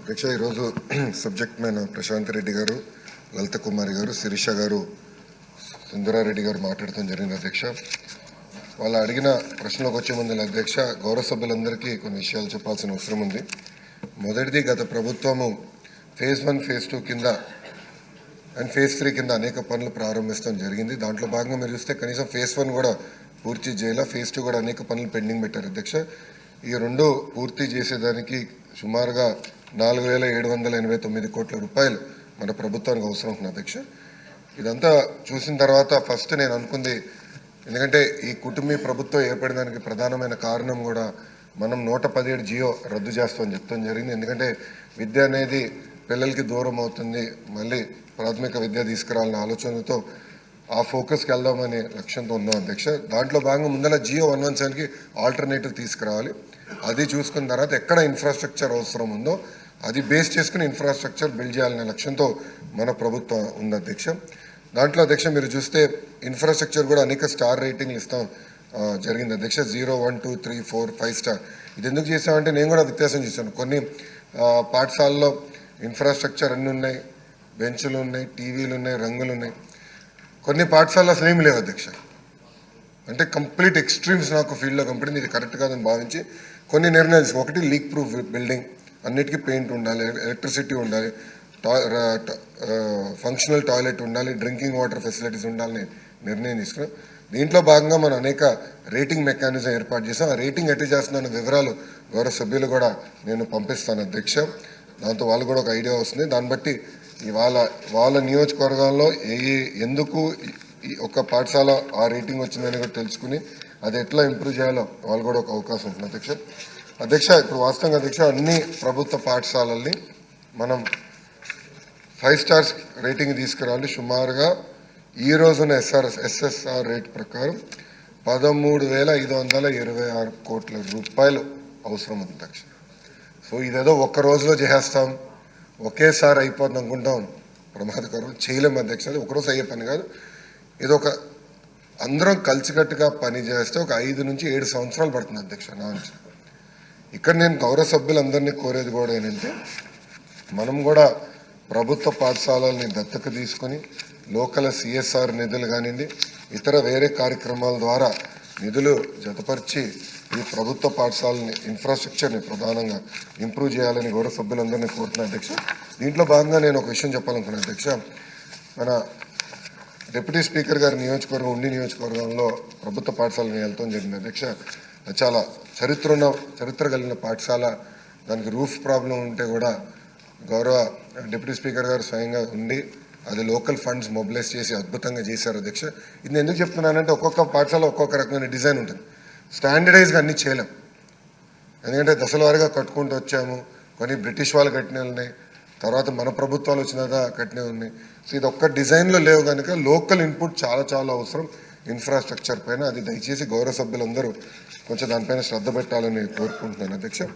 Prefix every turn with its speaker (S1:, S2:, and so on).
S1: అధ్యక్ష ఈరోజు సబ్జెక్ట్ మైన ప్రశాంత్ రెడ్డి గారు, లలిత కుమారి గారు, శిరీష గారు, సుందరారెడ్డి గారు మాట్లాడటం జరిగింది. అధ్యక్ష వాళ్ళు అడిగిన ప్రశ్నలకు వచ్చే ముందు అధ్యక్ష గౌరవ సభ్యులందరికీ కొన్ని విషయాలు చెప్పాల్సిన అవసరం ఉంది. మొదటిది, గత ప్రభుత్వము ఫేజ్ 1, ఫేజ్ 2 కింద అండ్ ఫేజ్ 3 కింద అనేక పనులు ప్రారంభించడం జరిగింది. దాంట్లో భాగంగా మీరు చూస్తే కనీసం ఫేజ్ 1 కూడా పూర్తి చేయాల, ఫేజ్ 2 కూడా అనేక పనులు పెండింగ్ పెట్టారు. అధ్యక్ష ఈ రెండు పూర్తి చేసేదానికి సుమారుగా 4,789 కోట్ల రూపాయలు మన ప్రభుత్వానికి అవసరం ఉంటుంది. అధ్యక్ష ఇదంతా చూసిన తర్వాత ఫస్ట్ నేను అనుకుంది, ఎందుకంటే ఈ కుటుంబీ ప్రభుత్వం ఏర్పడడానికి ప్రధానమైన కారణం కూడా మనం 117 జియో రద్దు చేస్తామని చెప్తాం జరిగింది. ఎందుకంటే విద్య అనేది పిల్లలకి దూరం అవుతుంది, మళ్ళీ ప్రాథమిక విద్య తీసుకురావాలనే ఆలోచనతో ఆ ఫోకస్కి వెళ్దామనే లక్ష్యంతో ఉన్నాం. అధ్యక్ష దాంట్లో భాగంగా ముందర జియో 117కి ఆల్టర్నేటివ్ తీసుకురావాలి. అది చూసుకున్న తర్వాత ఎక్కడ ఇన్ఫ్రాస్ట్రక్చర్ అవసరం ఉందో అది బేస్ చేసుకుని ఇన్ఫ్రాస్ట్రక్చర్ బిల్డ్ చేయాలనే లక్ష్యంతో మన ప్రభుత్వం ఉంది. అధ్యక్ష దాంట్లో అధ్యక్ష మీరు చూస్తే ఇన్ఫ్రాస్ట్రక్చర్ కూడా అనేక స్టార్ రేటింగ్లు ఇస్తాం జరిగింది. అధ్యక్ష 0, 1, 2, 3, 4, 5 స్టార్. ఇది ఎందుకు చేసామంటే నేను కూడా వ్యత్యాసం చేశాను. కొన్ని పాఠశాలలో ఇన్ఫ్రాస్ట్రక్చర్ అన్నీ ఉన్నాయి, బెంచ్లు ఉన్నాయి, టీవీలు ఉన్నాయి, రంగులు ఉన్నాయి. కొన్ని పాఠశాలలో అసలు ఏమి లేవు. అధ్యక్ష అంటే కంప్లీట్ ఎక్స్ట్రీమ్స్ నాకు ఫీల్డ్లో కంపెనీ ఇది కరెక్ట్ కాదని భావించి కొన్ని నిర్ణయాలు తీసుకున్నాం. ఒకటి, లీక్ ప్రూఫ్ బిల్డింగ్, అన్నిటికీ పెయింట్ ఉండాలి, ఎలక్ట్రిసిటీ ఉండాలి, ఫంక్షనల్ టాయిలెట్ ఉండాలి, డ్రింకింగ్ వాటర్ ఫెసిలిటీస్ ఉండాలని నిర్ణయం తీసుకున్నాం. దీంట్లో భాగంగా మనం అనేక రేటింగ్ మెకానిజం ఏర్పాటు చేసాం. ఆ రేటింగ్ ఎట్టి చేస్తున్న వివరాలు గౌరవ సభ్యులు కూడా నేను పంపిస్తాను. అధ్యక్ష దాంతో వాళ్ళు కూడా ఒక ఐడియా వస్తుంది. దాన్ని బట్టి వాళ్ళ నియోజకవర్గాల్లో ఎందుకు ఒక పాఠశాల ఆ రేటింగ్ వచ్చిందని కూడా తెలుసుకుని అది ఎట్లా ఇంప్రూవ్ చేయాలో వాళ్ళు కూడా ఒక అవకాశం ఉంటుంది. అధ్యక్ష ఇప్పుడు వాస్తవంగా అధ్యక్ష అన్ని ప్రభుత్వ పాఠశాలల్ని మనం 5 స్టార్స్ రేటింగ్ తీసుకురావాలి. సుమారుగా ఈ రోజున ఎస్ఎస్ఆర్ రేట్ ప్రకారం 13,526 కోట్ల రూపాయలు అవసరం ఉంది. అధ్యక్ష సో ఇదేదో ఒక్క రోజులో చేసేస్తాం, ఒకేసారి అయిపోతుంది అనుకుంటాం, ప్రమాదకరం, చేయలేము. అధ్యక్ష అది ఒకరోజు అయ్యే పని కాదు. ఇది ఒక అందరం కలిసికట్టుగా పని చేస్తే ఒక 5 నుంచి 7 సంవత్సరాలు పడుతుంది. అధ్యక్ష నా నుంచి ఇక్కడ నేను గౌరవ సభ్యులందరినీ కోరేది కూడా ఏంటంటే మనం కూడా ప్రభుత్వ పాఠశాలల్ని దత్తత తీసుకొని లోకల్ సిఎస్ఆర్ నిధులు కానివ్వండి, ఇతర వేరే కార్యక్రమాల ద్వారా నిధులు జతపరిచి ఈ ప్రభుత్వ పాఠశాలని ఇన్ఫ్రాస్ట్రక్చర్ని ప్రధానంగా ఇంప్రూవ్ చేయాలని గౌరవ సభ్యులందరినీ కోరుతున్నాను. అధ్యక్ష దీంట్లో భాగంగా నేను ఒక విషయం చెప్పాలనుకున్నాను. అధ్యక్ష మన డిప్యూటీ స్పీకర్ గారి నియోజకవర్గం ఉండి నియోజకవర్గంలో ప్రభుత్వ పాఠశాలను వెళ్తాం జరిగింది. అధ్యక్ష చాలా చరిత్ర కలిగిన పాఠశాల. దానికి రూఫ్ ప్రాబ్లం ఉంటే కూడా గౌరవ డిప్యూటీ స్పీకర్ గారు స్వయంగా ఉండి అది లోకల్ ఫండ్స్ మొబిలైజ్ చేసి అద్భుతంగా చేశారు. అధ్యక్ష ఇది నేను ఎందుకు చెప్తున్నానంటే ఒక్కొక్క పాఠశాల ఒక్కొక్క రకమైన డిజైన్ ఉంటుంది, స్టాండర్డైజ్గా అన్నీ చేయలేం. ఎందుకంటే దశల వారీగా కట్టుకుంటూ వచ్చాము. కొన్ని బ్రిటిష్ వాళ్ళు కట్టినవి ఉన్నాయి, తర్వాత మన ప్రభుత్వాలు వచ్చినాక కట్టినవి ఉన్నాయి. సో ఇది ఒక్క డిజైన్లో లేవు కనుక లోకల్ ఇన్పుట్ చాలా అవసరం ఇన్ఫ్రాస్ట్రక్చర్ పైన. అది దయచేసి గౌరవ సభ్యులందరూ కొంచెం దానిపైన శ్రద్ధ పెట్టాలని కోరుకుంటున్నాను. అధ్యక్ష